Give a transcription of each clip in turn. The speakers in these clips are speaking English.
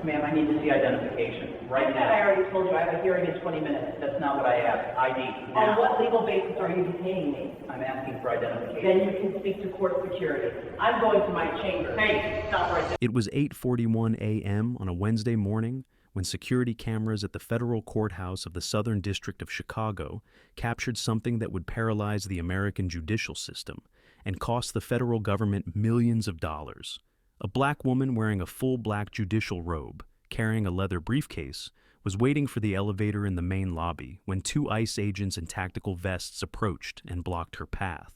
Ma'am, I need to see identification right now. I already told you I have a hearing in 20 minutes. That's not what I asked. ID now. On what legal basis are you detaining me? I'm asking for identification. Then you can speak to court security. I'm going to my chamber. Hey, stop right there. It was 8:41 a.m. on a Wednesday morning when security cameras at the federal courthouse of the Southern District of Chicago captured something that would paralyze the American judicial system and cost the federal government millions of dollars. A black woman wearing a full black judicial robe, carrying a leather briefcase, was waiting for the elevator in the main lobby when two ICE agents in tactical vests approached and blocked her path.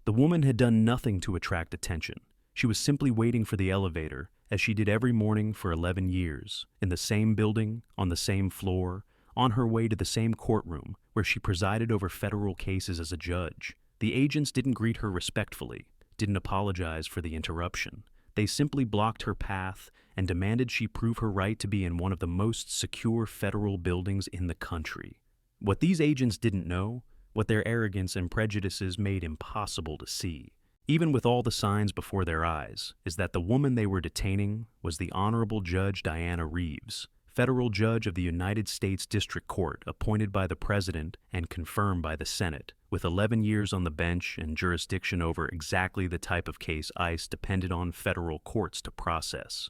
The woman had done nothing to attract attention. She was simply waiting for the elevator, as she did every morning for 11 years, in the same building, on the same floor, on her way to the same courtroom where she presided over federal cases as a judge. The agents didn't greet her respectfully, didn't apologize for the interruption. They simply blocked her path and demanded she prove her right to be in one of the most secure federal buildings in the country. What these agents didn't know, what their arrogance and prejudices made impossible to see, even with all the signs before their eyes, is that the woman they were detaining was the Honorable Judge Diana Reeves, federal judge of the United States District Court, appointed by the President and confirmed by the Senate, with 11 years on the bench and jurisdiction over exactly the type of case ICE depended on federal courts to process.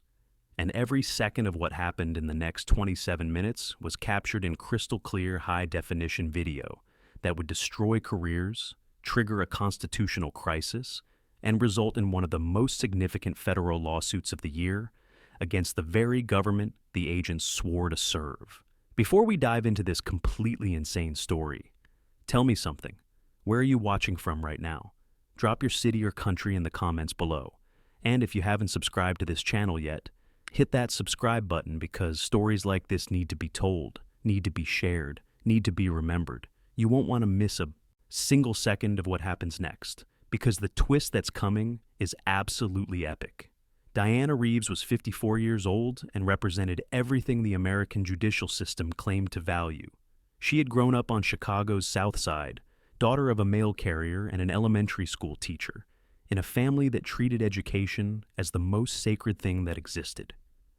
And every second of what happened in the next 27 minutes was captured in crystal clear high-definition video that would destroy careers, trigger a constitutional crisis, and result in one of the most significant federal lawsuits of the year against the very government the agents swore to serve. Before we dive into this completely insane story, tell me something. Where are you watching from right now? Drop your city or country in the comments below. And if you haven't subscribed to this channel yet, hit that subscribe button because stories like this need to be told, need to be shared, need to be remembered. You won't want to miss a single second of what happens next, because the twist that's coming is absolutely epic. Diana Reeves was 54 years old and represented everything the American judicial system claimed to value. She had grown up on Chicago's South Side, daughter of a mail carrier and an elementary school teacher, in a family that treated education as the most sacred thing that existed.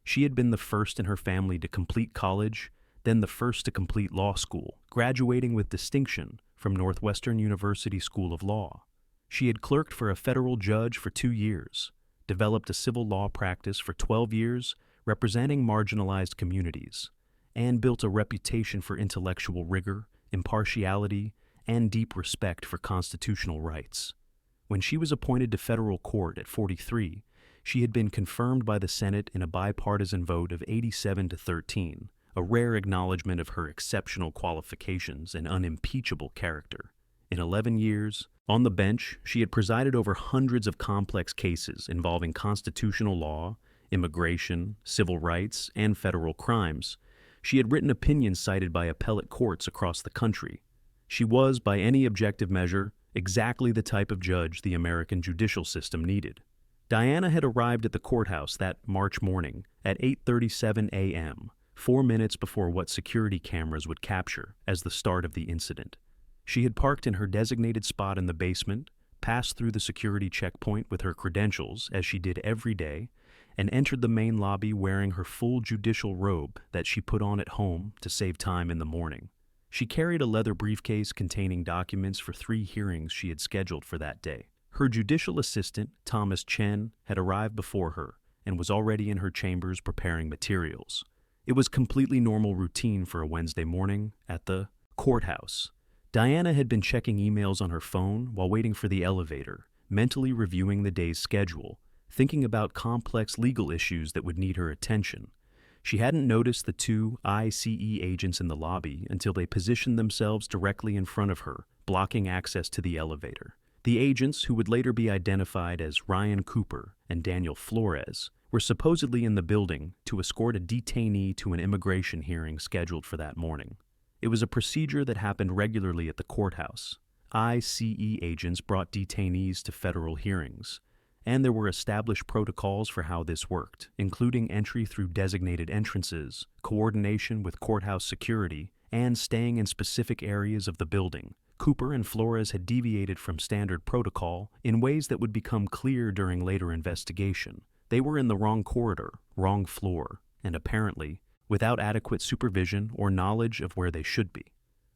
She had been the first in her family to complete college, then the first to complete law school, graduating with distinction from Northwestern University School of Law. She had clerked for a federal judge for 2 years, developed a civil law practice for 12 years representing marginalized communities, and built a reputation for intellectual rigor, impartiality, and deep respect for constitutional rights. When she was appointed to federal court at 43, she had been confirmed by the Senate in a bipartisan vote of 87-13, a rare acknowledgement of her exceptional qualifications and unimpeachable character. In 11 years, on the bench, she had presided over hundreds of complex cases involving constitutional law, immigration, civil rights, and federal crimes. She had written opinions cited by appellate courts across the country. She was, by any objective measure, exactly the type of judge the American judicial system needed. Diana had arrived at the courthouse that March morning at 8:37 a.m., 4 minutes before what security cameras would capture as the start of the incident. She had parked in her designated spot in the basement, passed through the security checkpoint with her credentials, as she did every day, and entered the main lobby wearing her full judicial robe that she put on at home to save time in the morning. She carried a leather briefcase containing documents for 3 hearings she had scheduled for that day. Her judicial assistant, Thomas Chen, had arrived before her and was already in her chambers preparing materials. It was completely normal routine for a Wednesday morning at the courthouse. Diana had been checking emails on her phone while waiting for the elevator, mentally reviewing the day's schedule, thinking about complex legal issues that would need her attention. She hadn't noticed the 2 ICE agents in the lobby until they positioned themselves directly in front of her, blocking access to the elevator. The agents, who would later be identified as Ryan Cooper and Daniel Flores, were supposedly in the building to escort a detainee to an immigration hearing scheduled for that morning. It was a procedure that happened regularly at the courthouse. ICE agents brought detainees to federal hearings, and there were established protocols for how this worked, including entry through designated entrances, coordination with courthouse security, and staying in specific areas of the building. Cooper and Flores had deviated from standard protocol in ways that would become clear during later investigation. They were in the wrong corridor, wrong floor, and apparently, without adequate supervision or knowledge of where they should be.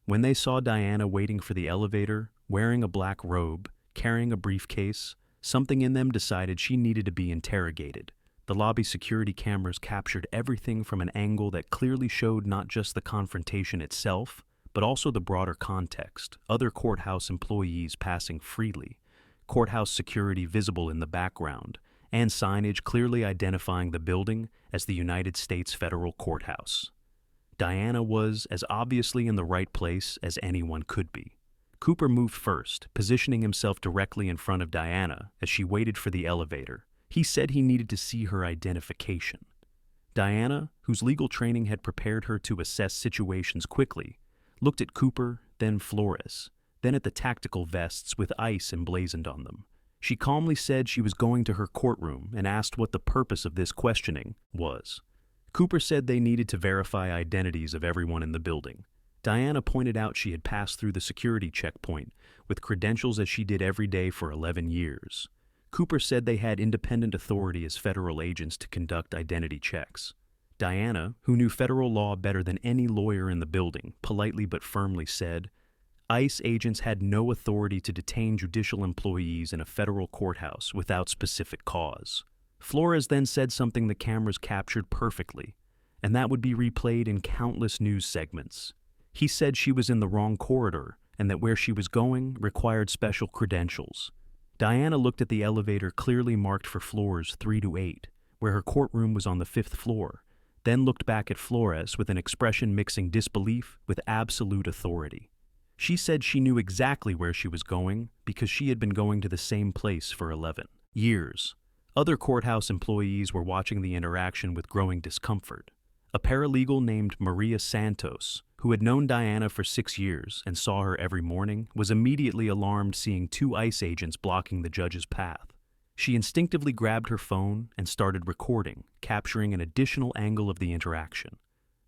When they saw Diana waiting for the elevator, wearing a black robe, carrying a briefcase, something in them decided she needed to be interrogated. The lobby security cameras captured everything from an angle that clearly showed not just the confrontation itself, but also the broader context, other courthouse employees passing freely, courthouse security visible in the background, and signage clearly identifying the building as the United States Federal Courthouse. Diana was as obviously in the right place as anyone could be. Cooper moved first, positioning himself directly in front of Diana as she waited for the elevator. He said he needed to see her identification. Diana, whose legal training had prepared her to assess situations quickly, looked at Cooper, then Flores, then at the tactical vests with ice emblazoned on them. She calmly said she was going to her courtroom and asked what the purpose of this questioning was. Cooper said they needed to verify identities of everyone in the building. Diana pointed out she had passed through the security checkpoint with credentials as she did every day for 11 years. Cooper said they had independent authority as federal agents to conduct identity checks. Diana, who knew federal law better than any lawyer in the building, politely but firmly said, ICE agents had no authority to detain judicial employees in a federal courthouse without specific cause. Flores then said something the cameras captured perfectly, and that would be replayed in countless news segments. He said she was in the wrong corridor and that where she was going required special credentials. Diana looked at the elevator clearly marked for floors 3 to 8, where her courtroom was on the 5th floor, then looked back at Flores with an expression mixing disbelief with absolute authority. She said she knew exactly where she was going because she had been going to the same place for 11 years. Other courthouse employees were watching the interaction with growing discomfort. A paralegal named Maria Santos, who had known Diana for 6 years and saw her every morning, was immediately alarmed seeing 2 ICE agents blocking the judge's path. She instinctively grabbed her phone and started recording, capturing an additional angle of the interaction.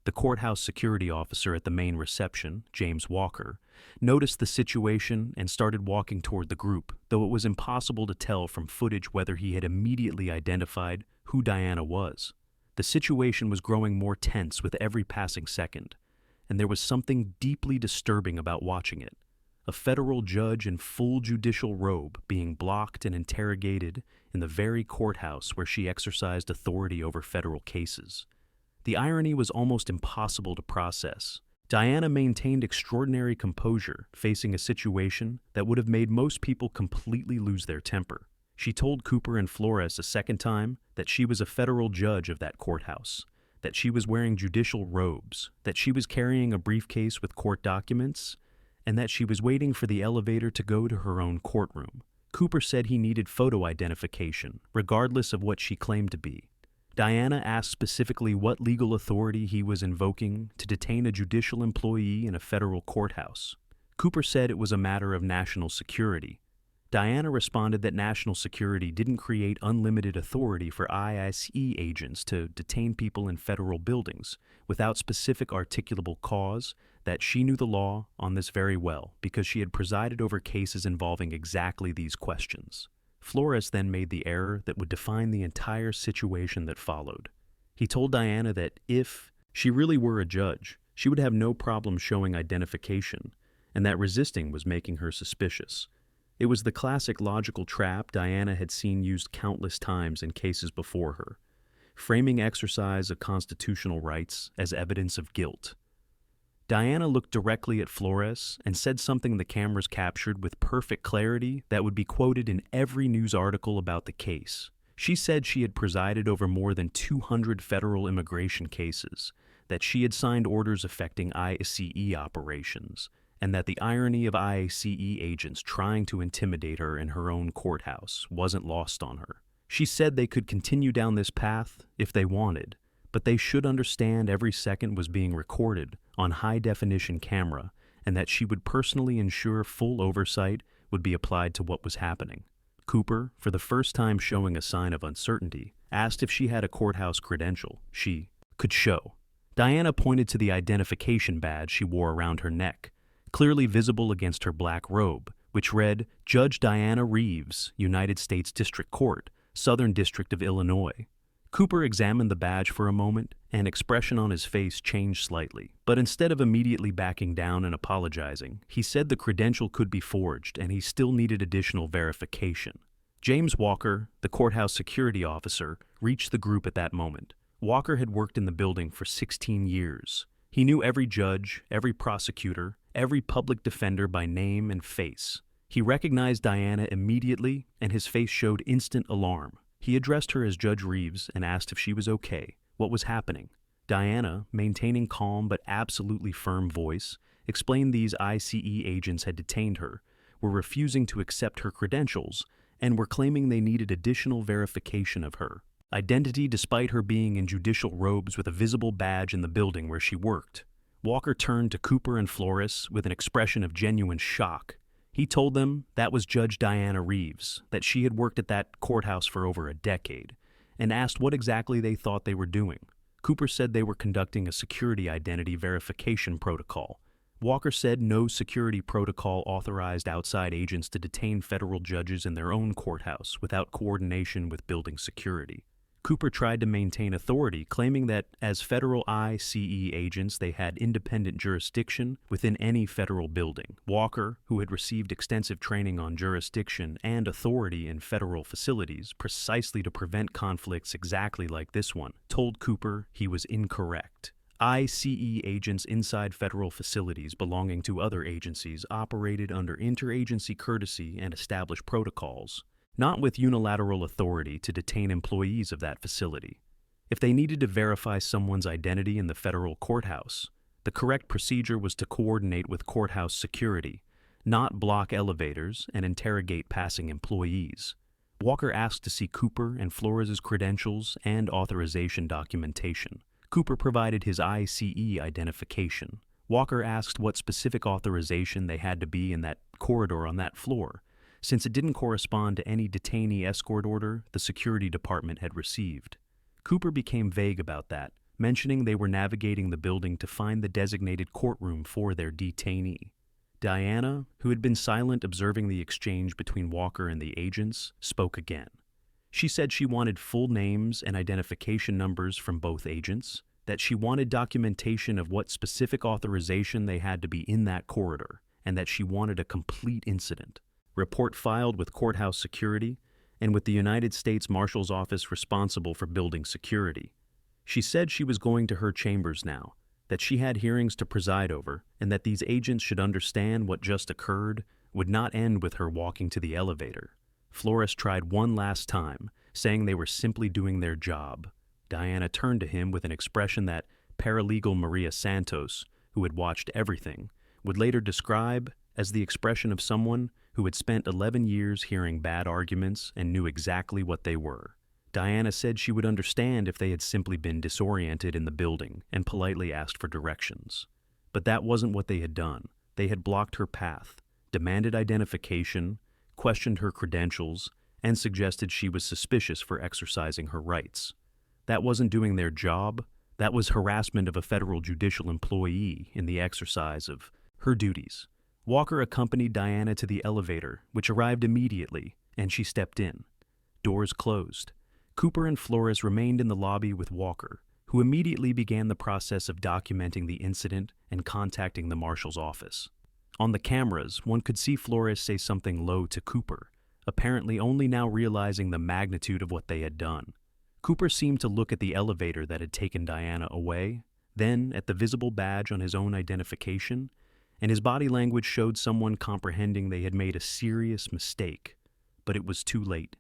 The courthouse security officer at the main reception, James Walker, noticed the situation and started walking toward the group, though it was impossible to tell from footage whether he had immediately identified who Diana was. The situation was growing more tense with every passing second, and there was something deeply disturbing about watching it. A federal judge in full judicial robe being blocked and interrogated in the very courthouse where she exercised authority over federal cases. The irony was almost impossible to process. Diana maintained extraordinary composure, facing a situation that would have made most people completely lose their temper. She told Cooper and Flores a second time that she was a federal judge of that courthouse, that she was wearing judicial robes, that she was carrying a briefcase with court documents, and that she was waiting for the elevator to go to her own courtroom. Cooper said he needed photo identification, regardless of what she claimed to be. Diana asked specifically what legal authority he was invoking to detain a judicial employee in a federal courthouse. Cooper said it was a matter of national security. Diana responded that national security didn't create unlimited authority for ICE agents to detain people in federal buildings without specific articulable cause, that she knew the law on this very well because she had presided over cases involving exactly these questions. Flores then made the error that would define the entire situation that followed. He told Diana that if she really were a judge, she would have no problem showing identification, and that resisting was making her suspicious. It was the classic logical trap Diana had seen used countless times in cases before her, framing exercise of constitutional rights as evidence of guilt. Diana looked directly at Flores and said something the cameras captured with perfect clarity that would be quoted in every news article about the case. She said she had presided over more than 200 federal immigration cases, that she had signed orders affecting ICE operations, and that the irony of ICE agents trying to intimidate her in her own courthouse wasn't lost on her. She said they could continue down this path if they wanted, but they should understand every second was being recorded on high-definition camera, and that she would personally ensure full oversight would be applied to what was happening. Cooper, for the first time showing a sign of uncertainty, asked if she had a courthouse credential she could show. Diana pointed to the identification badge she wore around her neck, clearly visible against her black robe, which read, Judge Diana Reeves, United States District Court, Southern District of Illinois. Cooper examined the badge for a moment, and expression on his face changed slightly. But instead of immediately backing down and apologizing, he said the credential could be forged and he still needed additional verification. James Walker, the courthouse security officer, reached the group at that moment. Walker had worked in the building for 16 years. He knew every judge, every prosecutor, every public defender by name and face. He recognized Diana immediately, and his face showed instant alarm. He addressed her as Judge Reeves and asked if she was okay, what was happening. Diana, maintaining calm but absolutely firm voice, explained these ICE agents had detained her, were refusing to accept her credentials, and were claiming they needed additional verification of her identity despite her being in judicial robes with a visible badge in the building where she worked. Walker turned to Cooper and Flores with an expression of genuine shock. He told them that was Judge Diana Reeves, that she had worked at that courthouse for over a decade, and asked what exactly they thought they were doing. Cooper said they were conducting a security identity verification protocol. Walker said no security protocol authorized outside agents to detain federal judges in their own courthouse without coordination with building security. Cooper tried to maintain authority, claiming that as federal ICE agents they had independent jurisdiction within any federal building. Walker, who had received extensive training on jurisdiction and authority in federal facilities precisely to prevent conflicts exactly like this one, told Cooper he was incorrect. ICE agents inside federal facilities belonging to other agencies operated under interagency courtesy and established protocols, not with unilateral authority to detain employees of that facility. If they needed to verify someone's identity in the federal courthouse, the correct procedure was to coordinate with courthouse security, not block elevators and interrogate passing employees. Walker asked to see Cooper and Flores' credentials and authorization documentation. Cooper provided his ICE identification. Walker asked what specific authorization they had to be in that corridor on that floor, since it didn't correspond to any detainee escort order the security department had received. Cooper became vague about that, mentioning they were navigating the building to find the designated courtroom for their detainee. Diana, who had been silent observing the exchange between Walker and the agents, spoke again. She said she wanted full names and identification numbers from both agents, that she wanted documentation of what specific authorization they had to be in that corridor, and that she wanted a complete incident. Report filed with courthouse security and with the United States Marshal's Office responsible for building security. She said she was going to her chambers now, that she had hearings to preside over, and that these agents should understand what just occurred would not end with her walking to the elevator. Flores tried one last time, saying they were simply doing their job. Diana turned to him with an expression that paralegal Maria Santos, who had watched everything, would later describe as the expression of someone who had spent 11 years hearing bad arguments and knew exactly what they were. Diana said she would understand if they had simply been disoriented in the building and politely asked for directions. But that wasn't what they had done. They had blocked her path, demanded identification, questioned her credentials, and suggested she was suspicious for exercising her rights. That wasn't doing their job. That was harassment of a federal judicial employee in the exercise of her duties. Walker accompanied Diana to the elevator, which arrived immediately, and she stepped in. Doors closed. Cooper and Flores remained in the lobby with Walker, who immediately began the process of documenting the incident and contacting the marshal's office. On the cameras, one could see Flores say something low to Cooper, apparently only now realizing the magnitude of what they had done. Cooper seemed to look at the elevator that had taken Diana away, then at the visible badge on his own identification, and his body language showed someone comprehending they had made a serious mistake. But it was too late.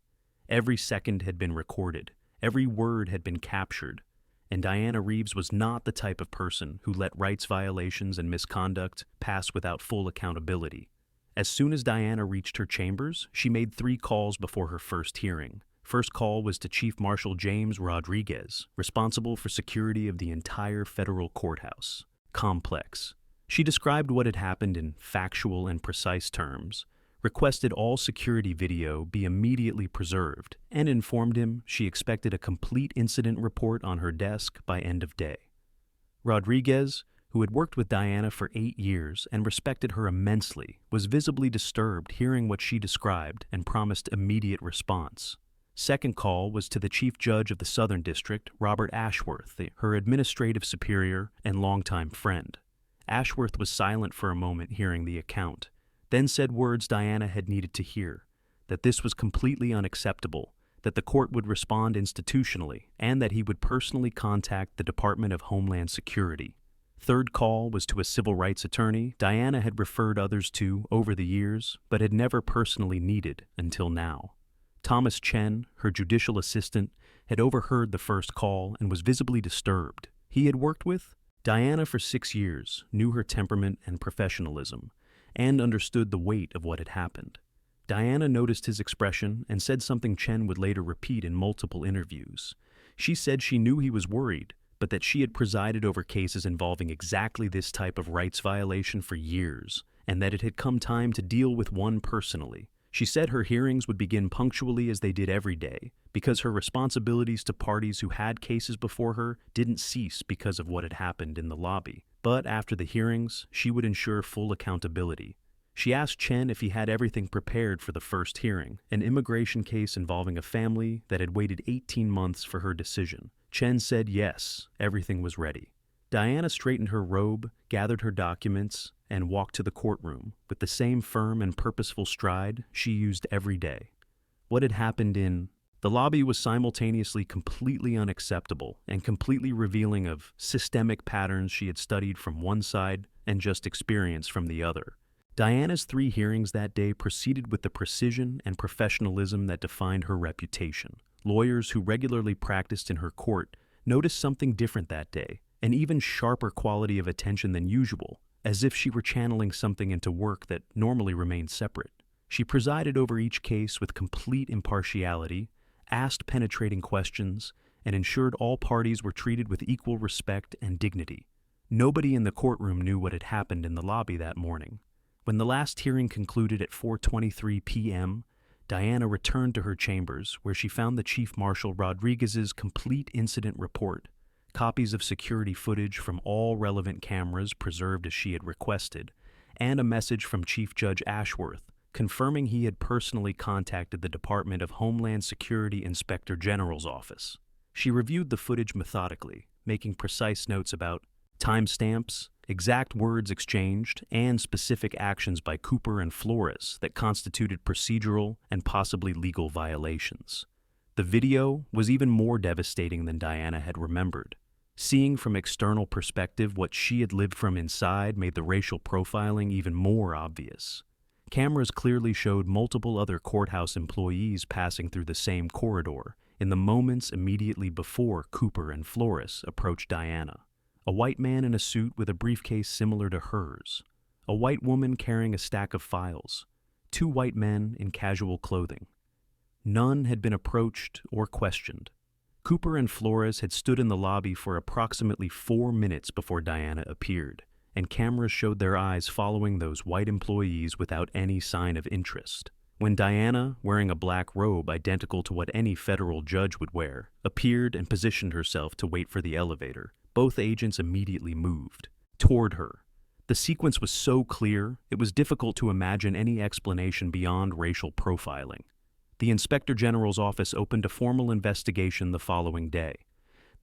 Every second had been recorded, every word had been captured, and Diana Reeves was not the type of person who let rights violations and misconduct pass without full accountability. As soon as Diana reached her chambers, she made 3 calls before her first hearing. First call was to Chief Marshal James Rodriguez, responsible for security of the entire federal courthouse. Complex. She described what had happened in factual and precise terms, requested all security video be immediately preserved, and informed him she expected a complete incident report on her desk by end of day. Rodriguez, who had worked with Diana for 8 years and respected her immensely, was visibly disturbed hearing what she described and promised immediate response. Second call was to the Chief Judge of the Southern District, Robert Ashworth, her administrative superior and longtime friend. Ashworth was silent for a moment hearing the account, then said words Diana had needed to hear, that this was completely unacceptable, that the court would respond institutionally, and that he would personally contact the Department of Homeland Security. Third call was to a civil rights attorney Diana had referred others to over the years, but had never personally needed until now. Thomas Chen, her judicial assistant, had overheard the first call and was visibly disturbed. He had worked with Diana for 6 years, knew her temperament and professionalism, and understood the weight of what had happened. Diana noticed his expression and said something Chen would later repeat in multiple interviews. She said she knew he was worried, but that she had presided over cases involving exactly this type of rights violation for years, and that it had come time to deal with one personally. She said her hearings would begin punctually as they did every day, because her responsibilities to parties who had cases before her didn't cease because of what had happened in the lobby. But after the hearings, she would ensure full accountability. She asked Chen if he had everything prepared for the first hearing, an immigration case involving a family that had waited 18 months for her decision. Chen said yes, everything was ready. Diana straightened her robe, gathered her documents, and walked to the courtroom with the same firm and purposeful stride she used every day. What had happened in the lobby was simultaneously completely unacceptable and completely revealing of systemic patterns she had studied from one side and just experienced from the other. Diana's 3 hearings that day proceeded with the precision and professionalism that defined her reputation. Lawyers who regularly practiced in her court noticed something different that day, an even sharper quality of attention than usual, as if she were channeling something into work that normally remained separate. She presided over each case with complete impartiality, asked penetrating questions, and ensured all parties were treated with equal respect and dignity. Nobody in the courtroom knew what had happened in the lobby that morning. When the last hearing concluded at 4:23 p.m., Diana returned to her chambers, where she found the Chief Marshal Rodriguez's complete incident report, copies of security footage from all relevant cameras preserved as she had requested, and a message from Chief Judge Ashworth confirming he had personally contacted the Department of Homeland Security Inspector General's office. She reviewed the footage methodically, making precise notes about timestamps, exact words exchanged, and specific actions by Cooper and Flores that constituted procedural and possibly legal violations. The video was even more devastating than Diana had remembered. Seeing from external perspective what she had lived from inside made the racial profiling even more obvious. Cameras clearly showed multiple other courthouse employees passing through the same corridor in the moments immediately before Cooper and Flores approached Diana. A white man in a suit with a briefcase similar to hers. A white woman carrying a stack of files. 2 white men in casual clothing. None had been approached or questioned. Cooper and Flores had stood in the lobby for approximately 4 minutes before Diana appeared, and cameras showed their eyes following those white employees without any sign of interest. When Diana, wearing a black robe identical to what any federal judge would wear, appeared and positioned herself to wait for the elevator, both agents immediately moved toward her. The sequence was so clear, it was difficult to imagine any explanation beyond racial profiling. The Inspector General's office opened a formal investigation the following day.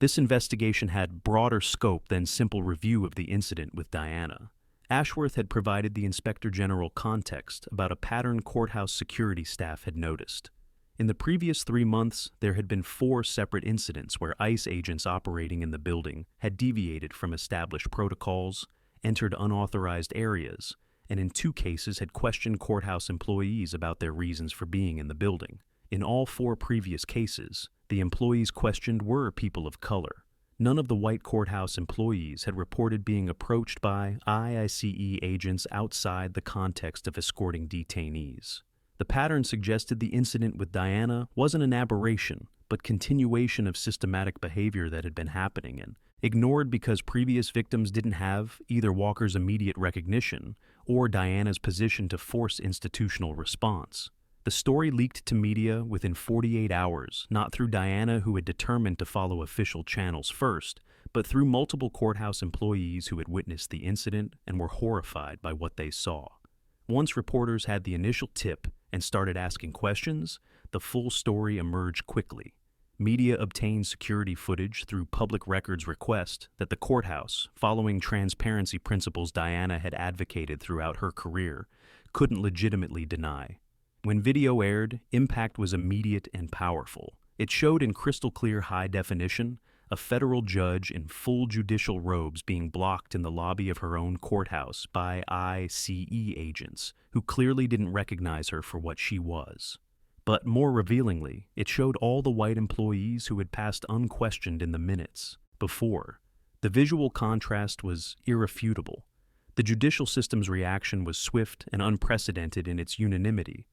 This investigation had broader scope than simple review of the incident with Diana. Ashworth had provided the Inspector General context about a pattern courthouse security staff had noticed. In the previous 3 months, there had been 4 separate incidents where ICE agents operating in the building had deviated from established protocols, entered unauthorized areas, and in 2 cases had questioned courthouse employees about their reasons for being in the building. In all 4 previous cases, the employees questioned were people of color. None of the white courthouse employees had reported being approached by IICE agents outside the context of escorting detainees. The pattern suggested the incident with Diana wasn't an aberration, but continuation of systematic behavior that had been happening and ignored because previous victims didn't have either Walker's immediate recognition or Diana's position to force institutional response. The story leaked to media within 48 hours, not through Diana, who had determined to follow official channels first, but through multiple courthouse employees who had witnessed the incident and were horrified by what they saw. Once reporters had the initial tip and started asking questions, the full story emerged quickly. Media obtained security footage through public records request that the courthouse, following transparency principles Diana had advocated throughout her career, couldn't legitimately deny. When video aired, impact was immediate and powerful. It showed in crystal clear high definition a federal judge in full judicial robes being blocked in the lobby of her own courthouse by ICE agents who clearly didn't recognize her for what she was. But more revealingly, it showed all the white employees who had passed unquestioned in the minutes before. The visual contrast was irrefutable. The judicial system's reaction was swift and unprecedented in its unanimity.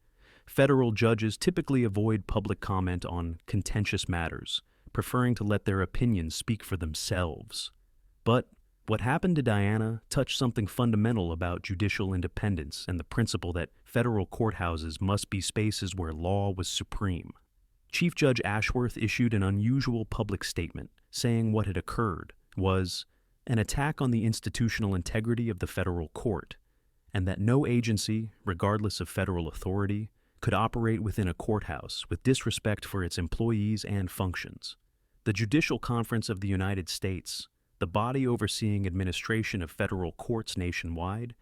Federal judges typically avoid public comment on contentious matters, preferring to let their opinions speak for themselves. But what happened to Diana touched something fundamental about judicial independence and the principle that federal courthouses must be spaces where law was supreme. Chief Judge Ashworth issued an unusual public statement saying what had occurred was an attack on the institutional integrity of the federal court, and that no agency, regardless of federal authority, could operate within a courthouse with disrespect for its employees and functions. The Judicial Conference of the United States, the body overseeing administration of federal courts nationwide,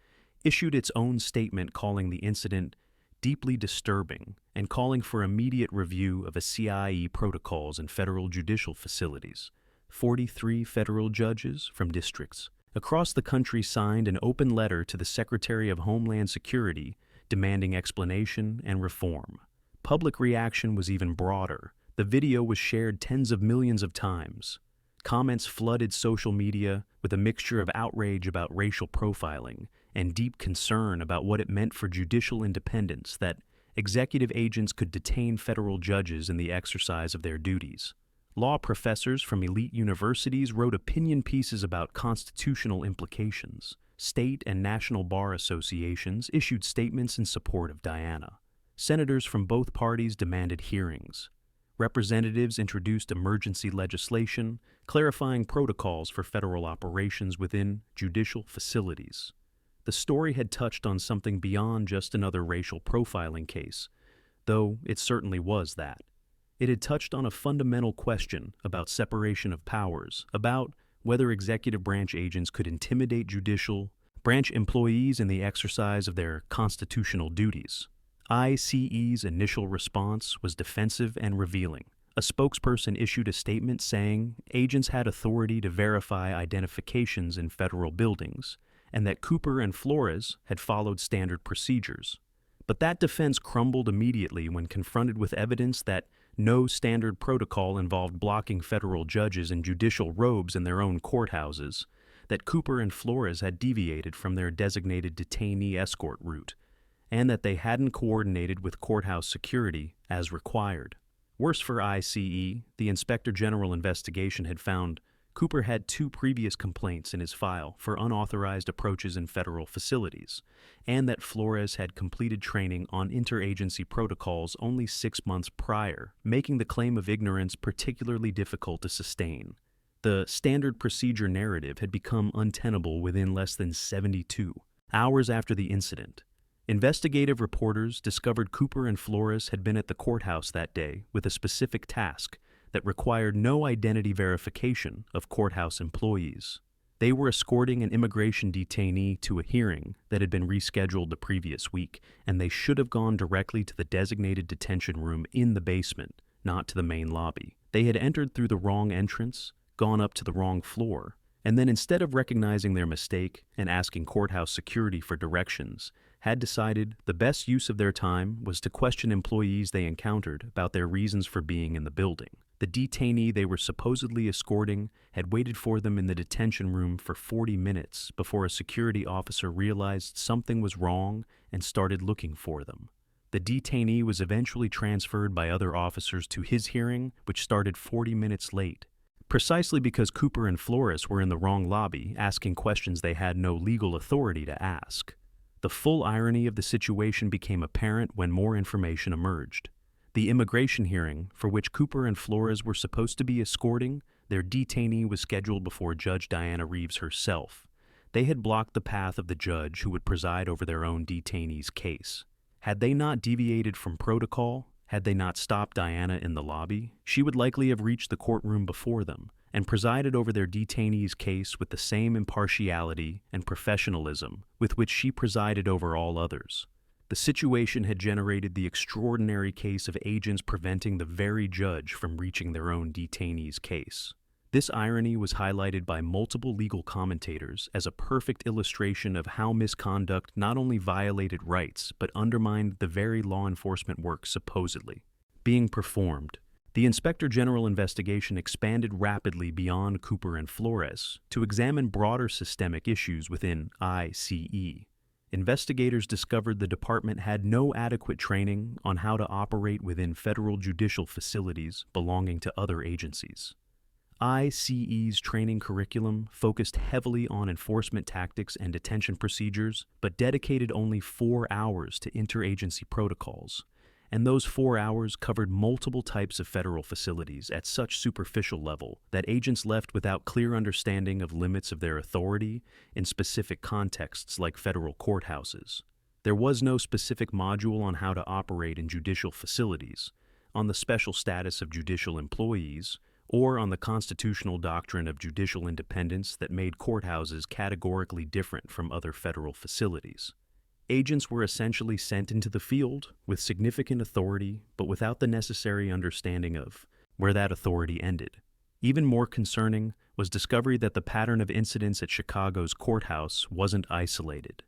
issued its own statement calling the incident deeply disturbing and calling for immediate review of CIE protocols in federal judicial facilities. 43 federal judges from districts across the country signed an open letter to the Secretary of Homeland Security demanding explanation and reform. Public reaction was even broader. The video was shared tens of millions of times. Comments flooded social media with a mixture of outrage about racial profiling and deep concern about what it meant for judicial independence that executive agents could detain federal judges in the exercise of their duties. Law professors from elite universities wrote opinion pieces about constitutional implications. State and national bar associations issued statements in support of Diana. Senators from both parties demanded hearings. Representatives introduced emergency legislation clarifying protocols for federal operations within judicial facilities. The story had touched on something beyond just another racial profiling case, though it certainly was that. It had touched on a fundamental question about separation of powers, about whether executive branch agents could intimidate judicial branch employees in the exercise of their constitutional duties. ICE's initial response was defensive and revealing. A spokesperson issued a statement saying agents had authority to verify identifications in federal buildings, and that Cooper and Flores had followed standard procedures. But that defense crumbled immediately when confronted with evidence that no standard protocol involved blocking federal judges in judicial robes in their own courthouses, that Cooper and Flores had deviated from their designated detainee escort route, and that they hadn't coordinated with courthouse security as required. Worse for ICE, the Inspector General investigation had found Cooper had 2 previous complaints in his file for unauthorized approaches in federal facilities, and that Flores had completed training on interagency protocols only 6 months prior, making the claim of ignorance particularly difficult to sustain. The standard procedure narrative had become untenable within less than 72 hours after the incident. Investigative reporters discovered Cooper and Flores had been at the courthouse that day with a specific task that required no identity verification of courthouse employees. They were escorting an immigration detainee to a hearing that had been rescheduled the previous week, and they should have gone directly to the designated detention room in the basement, not to the main lobby. They had entered through the wrong entrance, gone up to the wrong floor, and then instead of recognizing their mistake and asking courthouse security for directions, had decided the best use of their time was to question employees they encountered about their reasons for being in the building. The detainee they were supposedly escorting had waited for them in the detention room for 40 minutes before a security officer realized something was wrong and started looking for them. The detainee was eventually transferred by other officers to his hearing, which started 40 minutes late, precisely because Cooper and Flores were in the wrong lobby asking questions they had no legal authority to ask. The full irony of the situation became apparent when more information emerged. The immigration hearing, for which Cooper and Flores were supposed to be escorting, their detainee was scheduled before Judge Diana Reeves herself. They had blocked the path of the judge who would preside over their own detainee's case. Had they not deviated from protocol, Had they not stopped Diana in the lobby, she would likely have reached the courtroom before them and presided over their detainee's case with the same impartiality and professionalism with which she presided over all others. The situation had generated the extraordinary case of agents preventing the very judge from reaching their own detainee's case. This irony was highlighted by multiple legal commentators as a perfect illustration of how misconduct not only violated rights but undermined the very law enforcement work supposedly being performed. The Inspector General investigation expanded rapidly beyond Cooper and Flores to examine broader systemic issues within ICE. Investigators discovered the department had no adequate training on how to operate within federal judicial facilities belonging to other agencies. ICE's training curriculum focused heavily on enforcement tactics and detention procedures, but dedicated only 4 hours to interagency protocols, and those 4 hours covered multiple types of federal facilities at such superficial level that agents left without clear understanding of limits of their authority in specific contexts like federal courthouses. There was no specific module on how to operate in judicial facilities, on the special status of judicial employees, or on the constitutional doctrine of judicial independence that made courthouses categorically different from other federal facilities. Agents were essentially sent into the field with significant authority, but without the necessary understanding of where that authority ended. Even more concerning was discovery that the pattern of incidents at Chicago's courthouse wasn't isolated.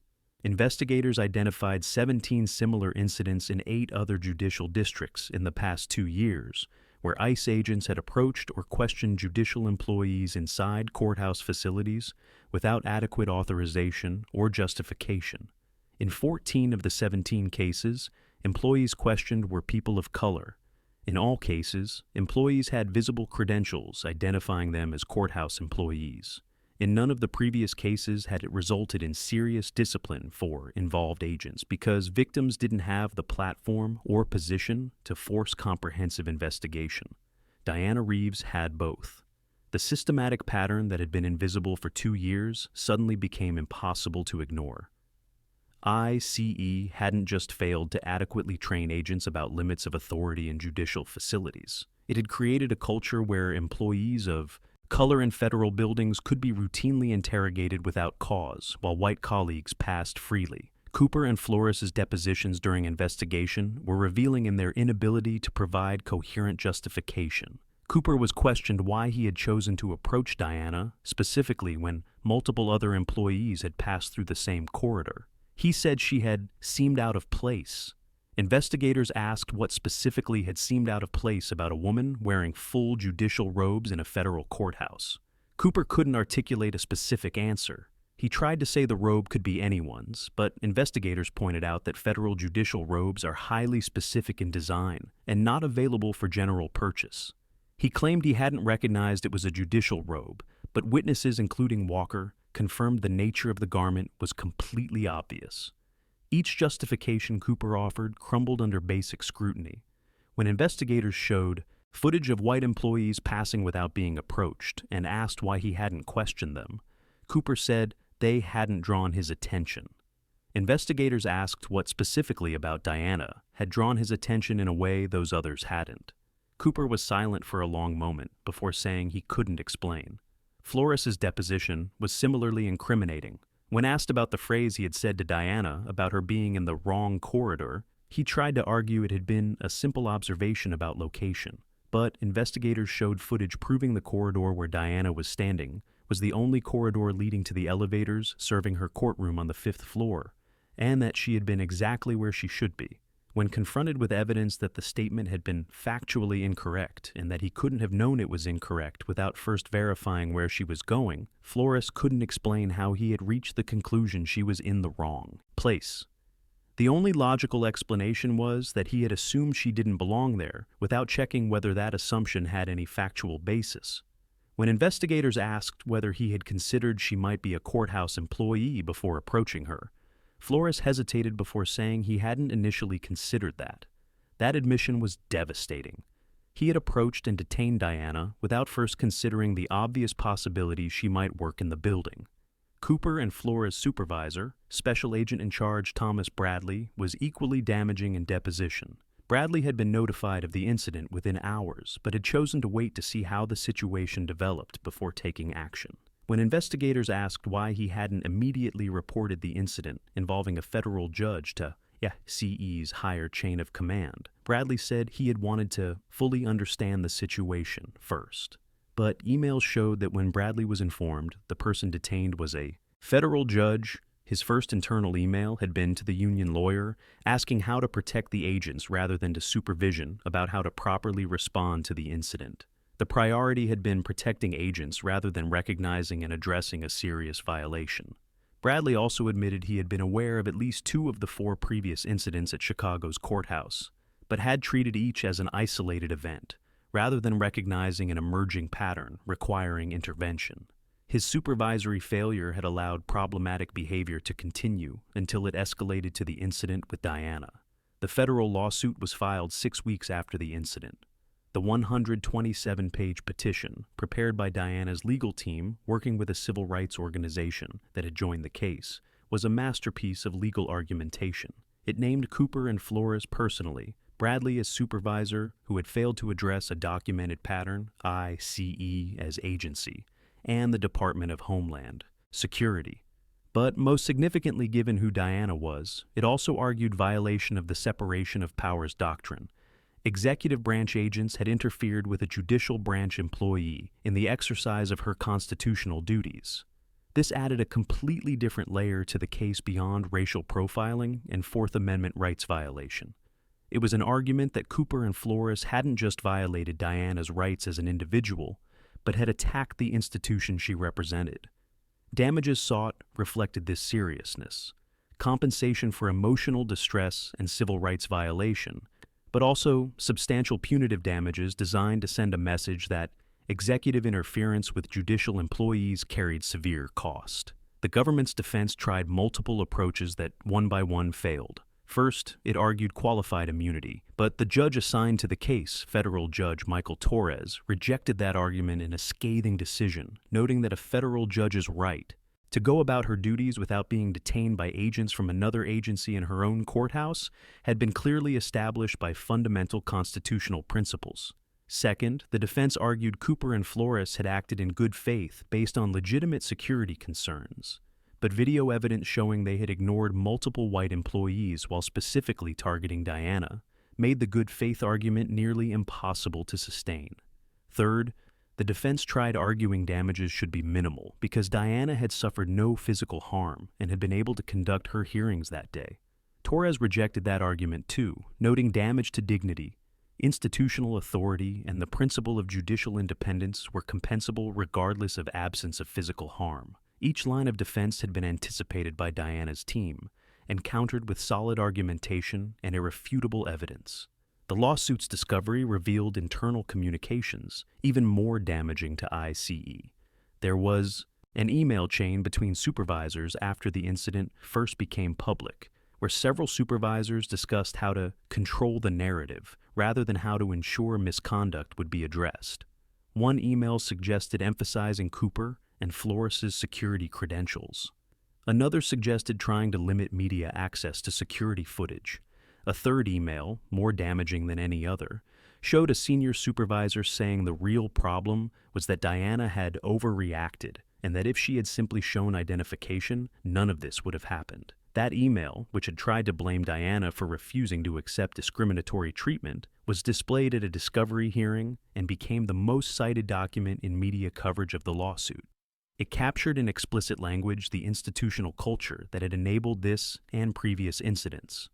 Investigators identified 17 similar incidents in 8 other judicial districts in the past 2 years, where ICE agents had approached or questioned judicial employees inside courthouse facilities without adequate authorization or justification. In 14 of the 17 cases, employees questioned were people of color. In all cases, employees had visible credentials identifying them as courthouse employees. In none of the previous cases had it resulted in serious discipline for involved agents because victims didn't have the platform or position to force comprehensive investigation. Diana Reeves had both. The systematic pattern that had been invisible for 2 years suddenly became impossible to ignore. ICE hadn't just failed to adequately train agents about limits of authority in judicial facilities. It had created a culture where employees of color in federal buildings could be routinely interrogated without cause, while white colleagues passed freely. Cooper and Flores' depositions during investigation were revealing in their inability to provide coherent justification. Cooper was questioned why he had chosen to approach Diana, specifically when multiple other employees had passed through the same corridor. He said she had seemed out of place. Investigators asked what specifically had seemed out of place about a woman wearing full judicial robes in a federal courthouse. Cooper couldn't articulate a specific answer. He tried to say the robe could be anyone's, but investigators pointed out that federal judicial robes are highly specific in design and not available for general purchase. He claimed he hadn't recognized it was a judicial robe, but witnesses, including Walker, confirmed the nature of the garment was completely obvious. Each justification Cooper offered crumbled under basic scrutiny. When investigators showed footage of white employees passing without being approached and asked why he hadn't questioned them, Cooper said they hadn't drawn his attention. Investigators asked what specifically about Diana had drawn his attention in a way those others hadn't. Cooper was silent for a long moment before saying he couldn't explain. Flores' deposition was similarly incriminating. When asked about the phrase he had said to Diana about her being in the wrong corridor, he tried to argue it had been a simple observation about location. But investigators showed footage proving the corridor where Diana was standing was the only corridor leading to the elevators serving her courtroom on the 5th floor, and that she had been exactly where she should be. When confronted with evidence that the statement had been factually incorrect and that he couldn't have known it was incorrect without first verifying where she was going, Flores couldn't explain how he had reached the conclusion she was in the wrong place. The only logical explanation was that he had assumed she didn't belong there without checking whether that assumption had any factual basis. When investigators asked whether he had considered she might be a courthouse employee before approaching her, Flores hesitated before saying he hadn't initially considered that. That admission was devastating. He had approached and detained Diana without first considering the obvious possibility she might work in the building. Cooper and Flores' supervisor, Special Agent in Charge Thomas Bradley, was equally damaging in deposition, Bradley had been notified of the incident within hours, but had chosen to wait to see how the situation developed before taking action. When investigators asked why he hadn't immediately reported the incident involving a federal judge to CE's higher chain of command, Bradley said he had wanted to fully understand the situation first. But emails showed that when Bradley was informed the person detained was a federal judge, his first internal email had been to the union lawyer asking how to protect the agents rather than to supervision about how to properly respond to the incident. The priority had been protecting agents rather than recognizing and addressing a serious violation. Bradley also admitted he had been aware of at least 2 of the 4 previous incidents at Chicago's Courthouse, but had treated each as an isolated event, rather than recognizing an emerging pattern requiring intervention. His supervisory failure had allowed problematic behavior to continue until it escalated to the incident with Diana. The federal lawsuit was filed 6 weeks after the incident. The 127-page petition, prepared by Diana's legal team working with a civil rights organization that had joined the case, was a masterpiece of legal argumentation. It named Cooper and Flores personally, Bradley as supervisor who had failed to address a documented pattern, ICE as agency, and the Department of Homeland Security. But most significantly given who Diana was, it also argued violation of the separation of powers doctrine. Executive branch agents had interfered with a judicial branch employee in the exercise of her constitutional duties. This added a completely different layer to the case beyond racial profiling and Fourth Amendment rights violation. It was an argument that Cooper and Flores hadn't just violated Diana's rights as an individual, but had attacked the institution she represented. Damages sought reflected this seriousness: compensation for emotional distress and civil rights violation, but also substantial punitive damages designed to send a message that executive interference with judicial employees carried severe cost. The government's defense tried multiple approaches that one by one failed. First, it argued qualified immunity, but the judge assigned to the case, federal judge Michael Torres, rejected that argument in a scathing decision, noting that a federal judge's right to go about her duties without being detained by agents from another agency in her own courthouse had been clearly established by fundamental constitutional principles. Second, the defense argued Cooper and Flores had acted in good faith based on legitimate security concerns, but video evidence showing they had ignored multiple white employees while specifically targeting Diana made the good faith argument nearly impossible to sustain. Third, the defense tried arguing damages should be minimal because Diana had suffered no physical harm and had been able to conduct her hearings that day. Torres rejected that argument too, noting damage to dignity, institutional authority, and the principle of judicial independence were compensable regardless of absence of physical harm. Each line of defense had been anticipated by Diana's team and countered with solid argumentation and irrefutable evidence. The lawsuit's discovery revealed internal communications, even more damaging to ICE. There was an email chain between supervisors after the incident first became public, where several supervisors discussed how to control the narrative rather than how to ensure misconduct would be addressed. One email suggested emphasizing Cooper and Flores' security credentials. Another suggested trying to limit media access to security footage. A third email, more damaging than any other, showed a senior supervisor saying the real problem was that Diana had overreacted and that if she had simply shown identification, none of this would have happened. That email, which had tried to blame Diana for refusing to accept discriminatory treatment, was displayed at a discovery hearing and became the most cited document in media coverage of the lawsuit. It captured in explicit language the institutional culture that had enabled this and previous incidents.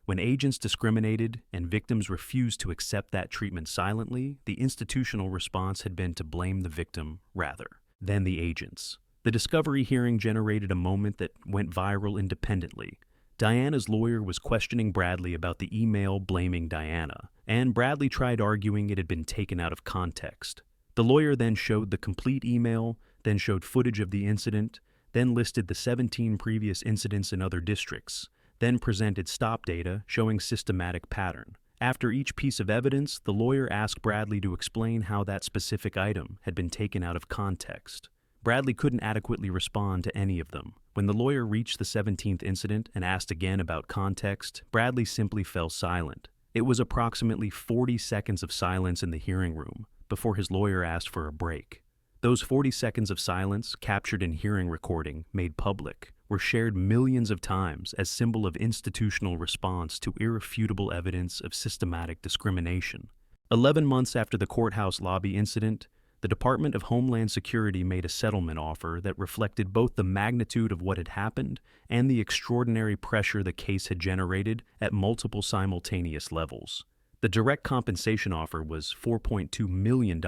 When agents discriminated and victims refused to accept that treatment silently, the institutional response had been to blame the victim rather than the agents. The discovery hearing generated a moment that went viral independently. Diana's lawyer was questioning Bradley about the email blaming Diana, and Bradley tried arguing it had been taken out of context. The lawyer then showed the complete email, then showed footage of the incident, then listed the 17 previous incidents in other districts, then presented stop data showing systematic pattern. After each piece of evidence, the lawyer asked Bradley to explain how that specific item had been taken out of context. Bradley couldn't adequately respond to any of them. When the lawyer reached the 17th incident and asked again about context, Bradley simply fell silent. It was approximately 40 seconds of silence in the hearing room before his lawyer asked for a break. Those 40 seconds of silence, captured in hearing recording, made public, were shared millions of times as symbol of institutional response to irrefutable evidence of systematic discrimination. 11 months after the courthouse lobby incident, the Department of Homeland Security made a settlement offer that reflected both the magnitude of what had happened and the extraordinary pressure the case had generated at multiple simultaneous levels. The direct compensation offer was $4.2 million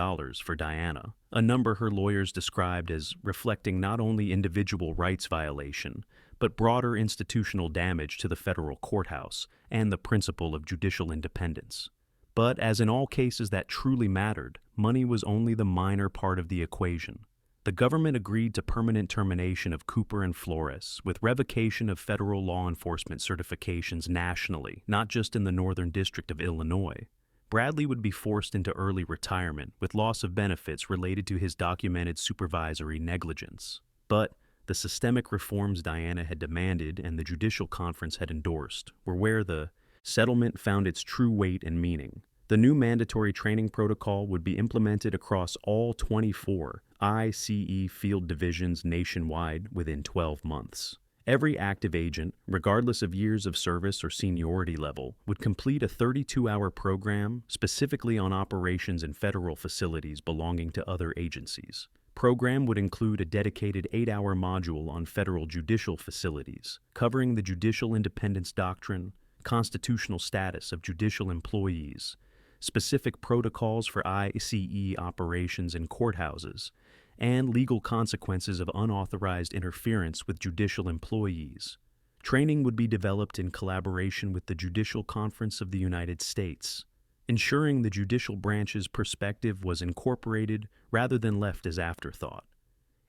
for Diana, a number her lawyers described as reflecting not only individual rights violation, but broader institutional damage to the federal courthouse and the principle of judicial independence. But as in all cases that truly mattered, money was only the minor part of the equation. The government agreed to permanent termination of Cooper and Flores, with revocation of federal law enforcement certifications nationally, not just in the Northern District of Illinois. Bradley would be forced into early retirement, with loss of benefits related to his documented supervisory negligence. But the systemic reforms Diana had demanded and the Judicial Conference had endorsed were where the settlement found its true weight and meaning. The new mandatory training protocol would be implemented across all 24 ICE field divisions nationwide within 12 months. Every active agent, regardless of years of service or seniority level, would complete a 32-hour program specifically on operations in federal facilities belonging to other agencies. Program would include a dedicated 8-hour module on federal judicial facilities, covering the judicial independence doctrine, constitutional status of judicial employees, specific protocols for ICE operations in courthouses, and legal consequences of unauthorized interference with judicial employees. Training would be developed in collaboration with the Judicial Conference of the United States, ensuring the judicial branch's perspective was incorporated rather than left as afterthought.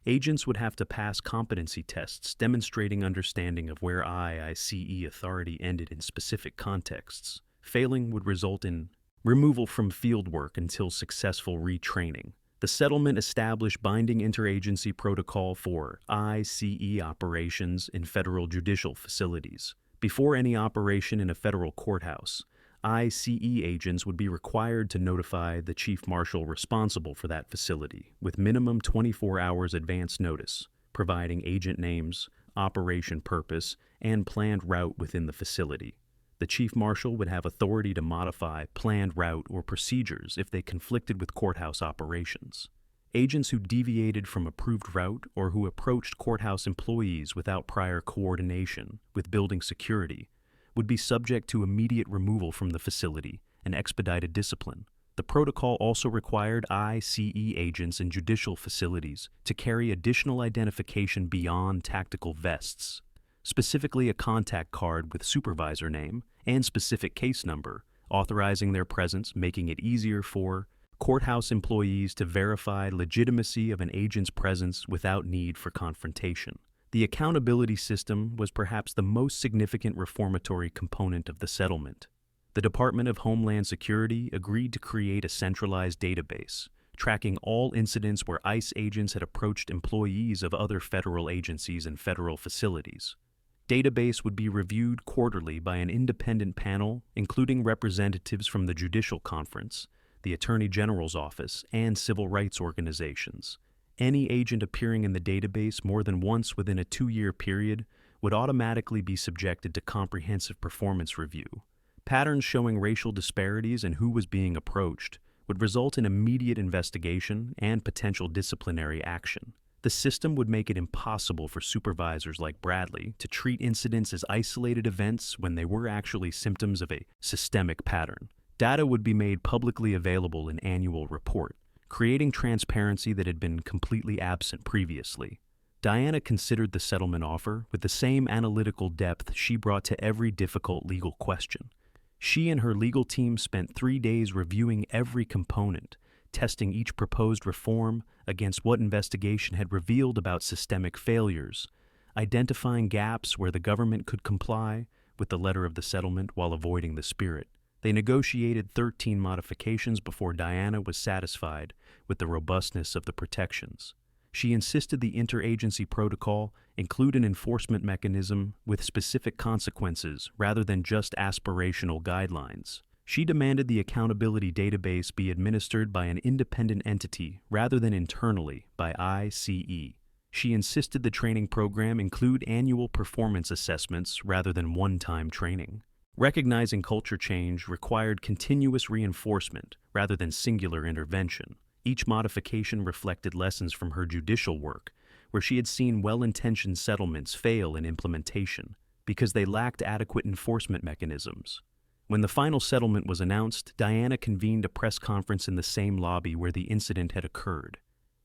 Agents would have to pass competency tests demonstrating understanding of where ICE authority ended in specific contexts. Failing would result in removal from field work until successful retraining. The settlement established binding interagency protocol for ICE operations in federal judicial facilities. Before any operation in a federal courthouse, ICE agents would be required to notify the chief marshal responsible for that facility with minimum 24 hours advance notice, providing agent names, operation purpose, and planned route within the facility. The chief marshal would have authority to modify planned route or procedures if they conflicted with courthouse operations. Agents who deviated from approved route or who approached courthouse employees without prior coordination with building security would be subject to immediate removal from the facility and expedited discipline. The protocol also required ICE agents in judicial facilities to carry additional identification beyond tactical vests, specifically a contact card with supervisor name and specific case number, authorizing their presence, making it easier for courthouse employees to verify legitimacy of an agent's presence without need for confrontation. The accountability system was perhaps the most significant reformatory component of the settlement. The Department of Homeland Security agreed to create a centralized database, tracking all incidents where ICE agents had approached employees of other federal agencies and federal facilities. Database would be reviewed quarterly by an independent panel, including representatives from the Judicial Conference, the Attorney General's Office, and civil rights organizations. Any agent appearing in the database more than once within a 2-year period would automatically be subjected to comprehensive performance review. Patterns showing racial disparities in who was being approached would result in immediate investigation and potential disciplinary action. The system would make it impossible for supervisors like Bradley to treat incidents as isolated events when they were actually symptoms of a systemic pattern. Data would be made publicly available in annual report, creating transparency that had been completely absent previously. Diana considered the settlement offer with the same analytical depth she brought to every difficult legal question. She and her legal team spent 3 days reviewing every component, testing each proposed reform against what investigation had revealed about systemic failures, identifying gaps where the government could comply with the letter of the settlement while avoiding the spirit. They negotiated 13 modifications before Diana was satisfied with the robustness of the protections. She insisted the interagency protocol include an enforcement mechanism with specific consequences rather than just aspirational guidelines. She demanded the accountability database be administered by an independent entity rather than internally by ICE. She insisted the training program include annual performance assessments rather than one-time training. Recognizing culture change required continuous reinforcement rather than singular intervention. Each modification reflected lessons from her judicial work, where she had seen well-intentioned settlements fail in implementation because they lacked adequate enforcement mechanisms. When the final settlement was announced, Diana convened a press conference in the same lobby where the incident had occurred.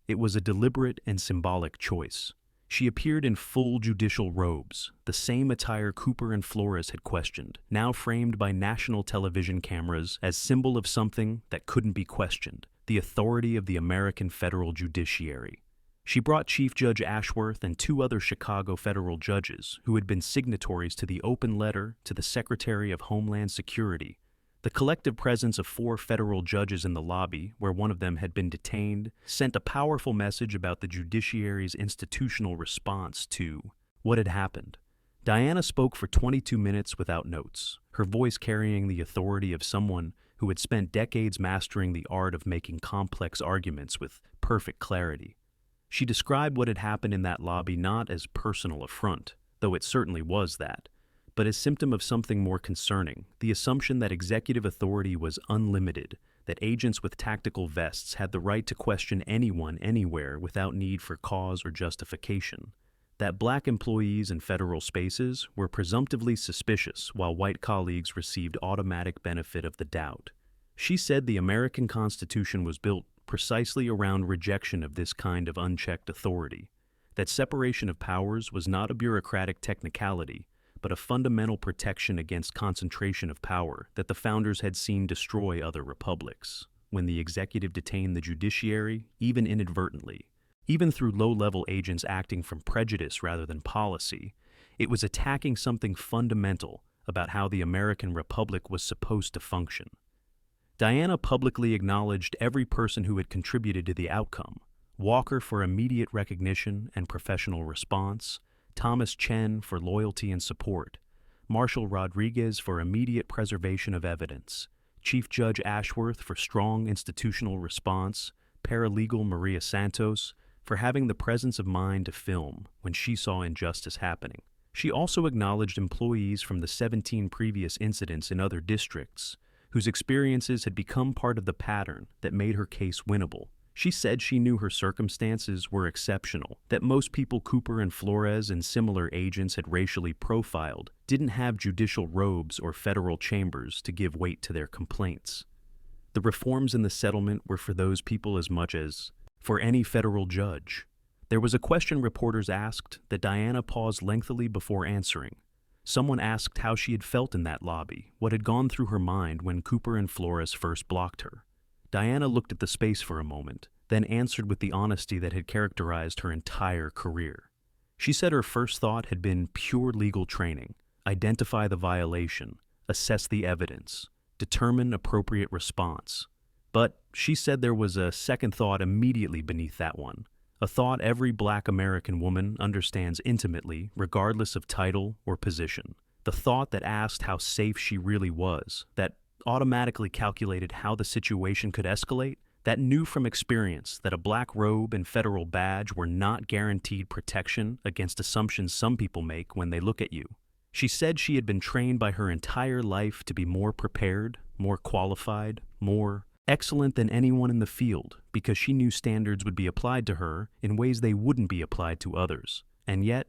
It was a deliberate and symbolic choice. She appeared in full judicial robes, the same attire Cooper and Flores had questioned, now framed by national television cameras as symbol of something that couldn't be questioned, the authority of the American federal judiciary. She brought Chief Judge Ashworth and 2 other Chicago federal judges who had been signatories to the open letter to the Secretary of Homeland Security. The collective presence of 4 federal judges in the lobby, where one of them had been detained, sent a powerful message about the judiciary's institutional response to what had happened. Diana spoke for 22 minutes without notes, her voice carrying the authority of someone who had spent decades mastering the art of making complex arguments with perfect clarity. She described what had happened in that lobby not as personal affront, though it certainly was that, but as symptom of something more concerning, the assumption that executive authority was unlimited, that agents with tactical vests had the right to question anyone anywhere without need for cause or justification, that black employees in federal spaces were presumptively suspicious while white colleagues received automatic benefit of the doubt. She said the American Constitution was built precisely around rejection of this kind of unchecked authority, that separation of powers was not a bureaucratic technicality, but a fundamental protection against concentration of power that the founders had seen destroy other republics. When the executive detained the judiciary, even inadvertently, even through low-level agents acting from prejudice rather than policy, it was attacking something fundamental about how the American Republic was supposed to function. Diana publicly acknowledged every person who had contributed to the outcome: Walker for immediate recognition and professional response, Thomas Chen for loyalty and support, Marshal Rodriguez for immediate preservation of evidence, Chief Judge Ashworth for strong institutional response, Paralegal Maria Santos for having the presence of mind to film when she saw injustice happening. She also acknowledged employees from the 17 previous incidents in other districts whose experiences had become part of the pattern that made her case winnable. She said she knew her circumstances were exceptional, that most people Cooper and Flores and similar agents had racially profiled didn't have judicial robes or federal chambers to give weight to their complaints. The reforms in the settlement were for those people as much as for any federal judge. There was a question reporters asked that Diana paused lengthily before answering. Someone asked how she had felt in that lobby, what had gone through her mind when Cooper and Flores first blocked her. Diana looked at the space for a moment, then answered with the honesty that had characterized her entire career. She said her first thought had been pure legal training: identify the violation, assess the evidence, determine appropriate response. But she said there was a second thought immediately beneath that one, a thought every black American woman understands intimately, regardless of title or position. The thought that asked how safe she really was, that automatically calculated how the situation could escalate, that knew from experience that a black robe and federal badge were not guaranteed protection against assumptions some people make when they look at you. She said she had been trained by her entire life to be more prepared, more qualified, more excellent than anyone in the field because she knew standards would be applied to her in ways they wouldn't be applied to others. And yet,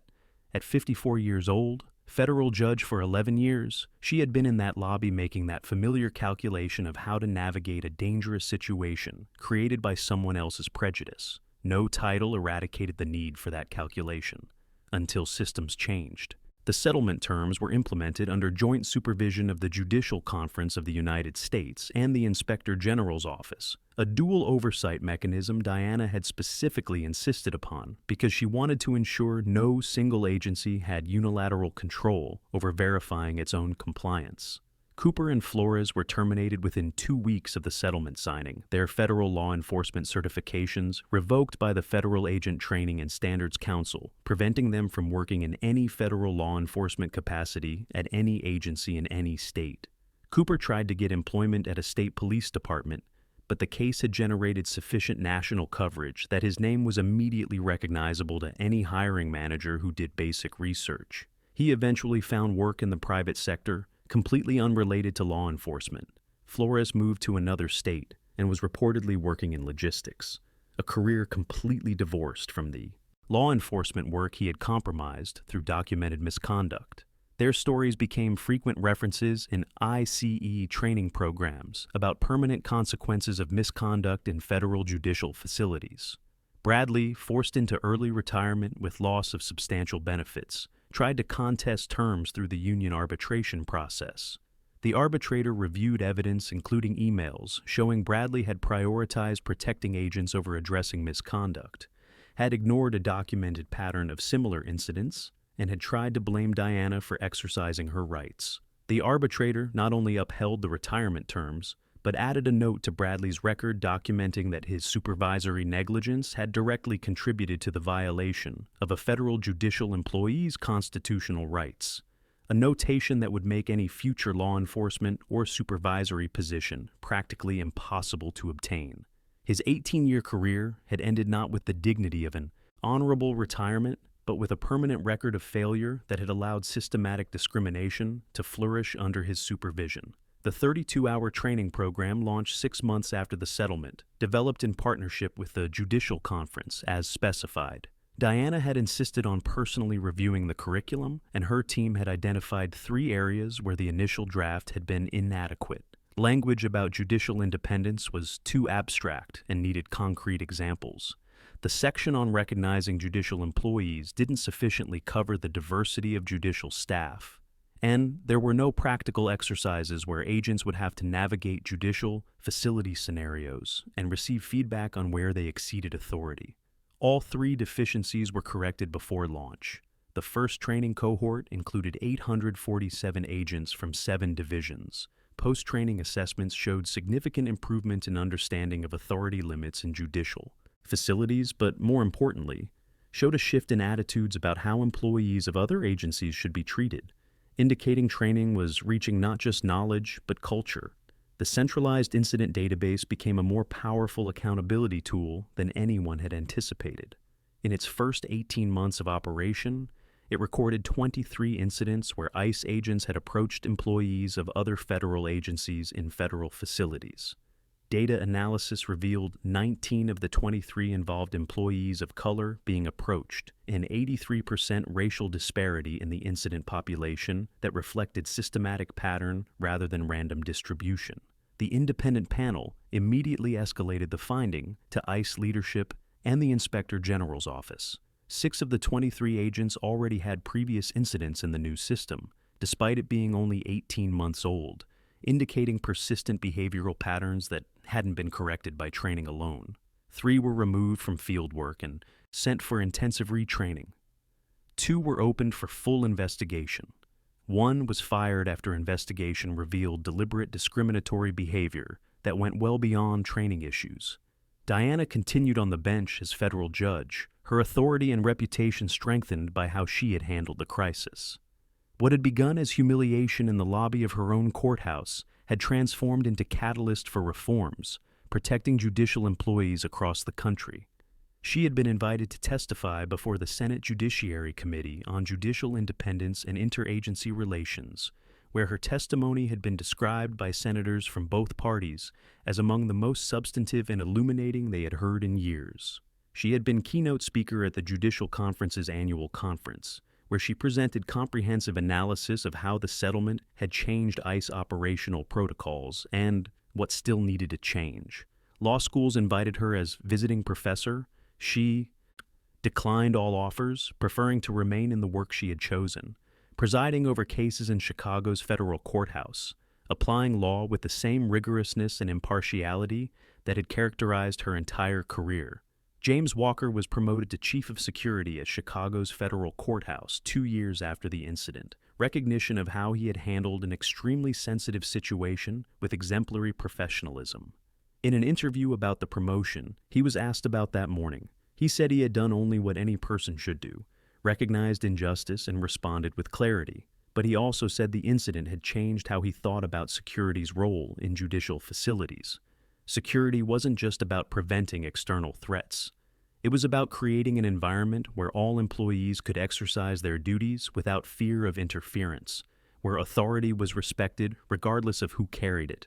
at 54 years old, federal judge for 11 years, she had been in that lobby making that familiar calculation of how to navigate a dangerous situation created by someone else's prejudice. No title eradicated the need for that calculation until systems changed. The settlement terms were implemented under joint supervision of the Judicial Conference of the United States and the Inspector General's Office, a dual oversight mechanism Diana had specifically insisted upon because she wanted to ensure no single agency had unilateral control over verifying its own compliance. Cooper and Flores were terminated within 2 weeks of the settlement signing, their federal law enforcement certifications revoked by the Federal Agent Training and Standards Council, preventing them from working in any federal law enforcement capacity at any agency in any state. Cooper tried to get employment at a state police department, but the case had generated sufficient national coverage that his name was immediately recognizable to any hiring manager who did basic research. He eventually found work in the private sector, completely unrelated to law enforcement. Flores moved to another state and was reportedly working in logistics, a career completely divorced from the law enforcement work he had compromised through documented misconduct. Their stories became frequent references in ICE training programs about permanent consequences of misconduct in federal judicial facilities. Bradley, forced into early retirement with loss of substantial benefits, tried to contest terms through the union arbitration process. The arbitrator reviewed evidence, including emails, showing Bradley had prioritized protecting agents over addressing misconduct, had ignored a documented pattern of similar incidents, and had tried to blame Diana for exercising her rights. The arbitrator not only upheld the retirement terms, but added a note to Bradley's record documenting that his supervisory negligence had directly contributed to the violation of a federal judicial employee's constitutional rights, a notation that would make any future law enforcement or supervisory position practically impossible to obtain. His 18-year career had ended not with the dignity of an honorable retirement, but with a permanent record of failure that had allowed systematic discrimination to flourish under his supervision. The 32-hour training program launched 6 months after the settlement, developed in partnership with the Judicial Conference as specified. Diana had insisted on personally reviewing the curriculum, and her team had identified 3 areas where the initial draft had been inadequate. Language about judicial independence was too abstract and needed concrete examples. The section on recognizing judicial employees didn't sufficiently cover the diversity of judicial staff, and there were no practical exercises where agents would have to navigate judicial facility scenarios and receive feedback on where they exceeded authority. All 3 deficiencies were corrected before launch. The first training cohort included 847 agents from 7 divisions. Post-training assessments showed significant improvement in understanding of authority limits in judicial facilities, but more importantly, showed a shift in attitudes about how employees of other agencies should be treated, indicating training was reaching not just knowledge, but culture. The centralized incident database became a more powerful accountability tool than anyone had anticipated. In its first 18 months of operation, it recorded 23 incidents where ICE agents had approached employees of other federal agencies in federal facilities. Data analysis revealed 19 of the 23 involved employees of color being approached, an 83% racial disparity in the incident population that reflected systematic pattern rather than random distribution. The independent panel immediately escalated the finding to ICE leadership and the Inspector General's office. 6 of the 23 agents already had previous incidents in the new system, despite it being only 18 months old, indicating persistent behavioral patterns that hadn't been corrected by training alone. 3 were removed from field work and sent for intensive retraining. 2 were opened for full investigation. 1 was fired after investigation revealed deliberate discriminatory behavior that went well beyond training issues. Diana continued on the bench as federal judge, her authority and reputation strengthened by how she had handled the crisis. What had begun as humiliation in the lobby of her own courthouse had transformed into catalyst for reforms, protecting judicial employees across the country. She had been invited to testify before the Senate Judiciary Committee on Judicial Independence and Interagency Relations, where her testimony had been described by senators from both parties as among the most substantive and illuminating they had heard in years. She had been keynote speaker at the Judicial Conference's annual conference, where she presented comprehensive analysis of how the settlement had changed ICE operational protocols and what still needed to change. Law schools invited her as visiting professor. She declined all offers, preferring to remain in the work she had chosen, presiding over cases in Chicago's federal courthouse, applying law with the same rigorousness and impartiality that had characterized her entire career. James Walker was promoted to Chief of Security at Chicago's federal courthouse 2 years after the incident, recognition of how he had handled an extremely sensitive situation with exemplary professionalism. In an interview about the promotion, he was asked about that morning. He said he had done only what any person should do, recognized injustice and responded with clarity. But he also said the incident had changed how he thought about security's role in judicial facilities. Security wasn't just about preventing external threats. It was about creating an environment where all employees could exercise their duties without fear of interference, where authority was respected regardless of who carried it,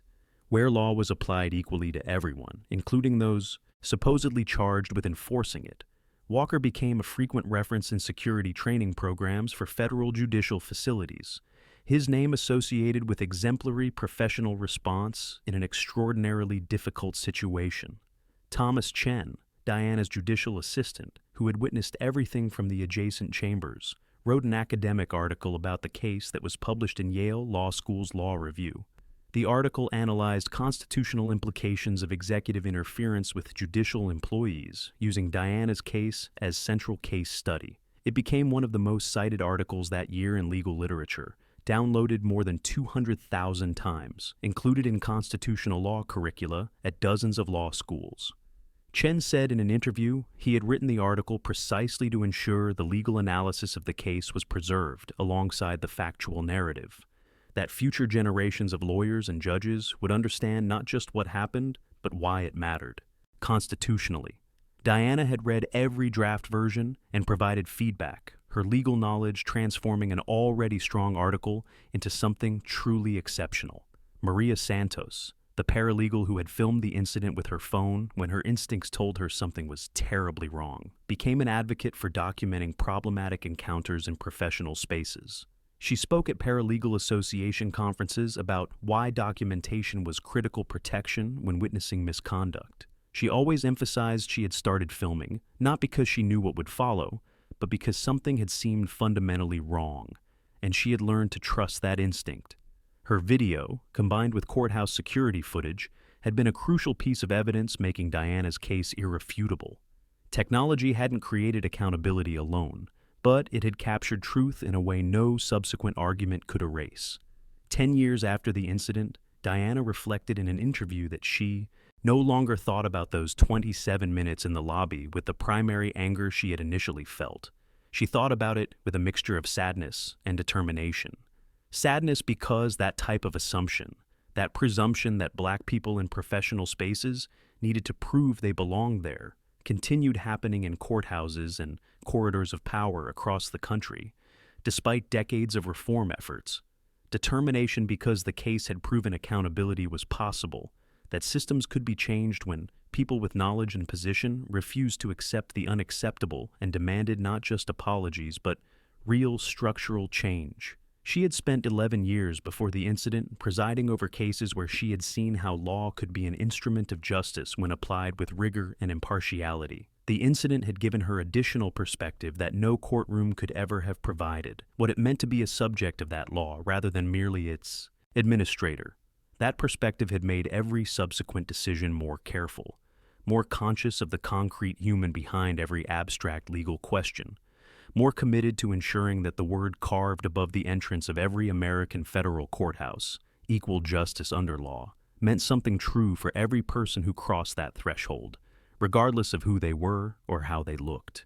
where law was applied equally to everyone, including those supposedly charged with enforcing it. Walker became a frequent reference in security training programs for federal judicial facilities, his name associated with exemplary professional response in an extraordinarily difficult situation. Thomas Chen, Diana's judicial assistant, who had witnessed everything from the adjacent chambers, wrote an academic article about the case that was published in Yale Law School's Law Review. The article analyzed constitutional implications of executive interference with judicial employees, using Diana's case as central case study. It became one of the most cited articles that year in legal literature, downloaded more than 200,000 times, included in constitutional law curricula at dozens of law schools. Chen said in an interview he had written the article precisely to ensure the legal analysis of the case was preserved alongside the factual narrative, that future generations of lawyers and judges would understand not just what happened, but why it mattered, constitutionally. Diana had read every draft version and provided feedback, her legal knowledge transforming an already strong article into something truly exceptional. Maria Santos, the paralegal who had filmed the incident with her phone when her instincts told her something was terribly wrong, became an advocate for documenting problematic encounters in professional spaces. She spoke at Paralegal Association conferences about why documentation was critical protection when witnessing misconduct. She always emphasized she had started filming, not because she knew what would follow, but because something had seemed fundamentally wrong, and she had learned to trust that instinct. Her video, combined with courthouse security footage, had been a crucial piece of evidence making Diana's case irrefutable. Technology hadn't created accountability alone, but it had captured truth in a way no subsequent argument could erase. 10 years after the incident, Diana reflected in an interview that she no longer thought about those 27 minutes in the lobby with the primary anger she had initially felt. She thought about it with a mixture of sadness and determination. Sadness because that type of assumption, that presumption that black people in professional spaces needed to prove they belonged there, continued happening in courthouses and corridors of power across the country, despite decades of reform efforts. Determination because the case had proven accountability was possible, that systems could be changed when people with knowledge and position refused to accept the unacceptable and demanded not just apologies but real structural change. She had spent 11 years before the incident presiding over cases where she had seen how law could be an instrument of justice when applied with rigor and impartiality. The incident had given her additional perspective that no courtroom could ever have provided, what it meant to be a subject of that law rather than merely its administrator. That perspective had made every subsequent decision more careful, more conscious of the concrete human behind every abstract legal question, more committed to ensuring that the word carved above the entrance of every American federal courthouse, equal justice under law, meant something true for every person who crossed that threshold, regardless of who they were or how they looked.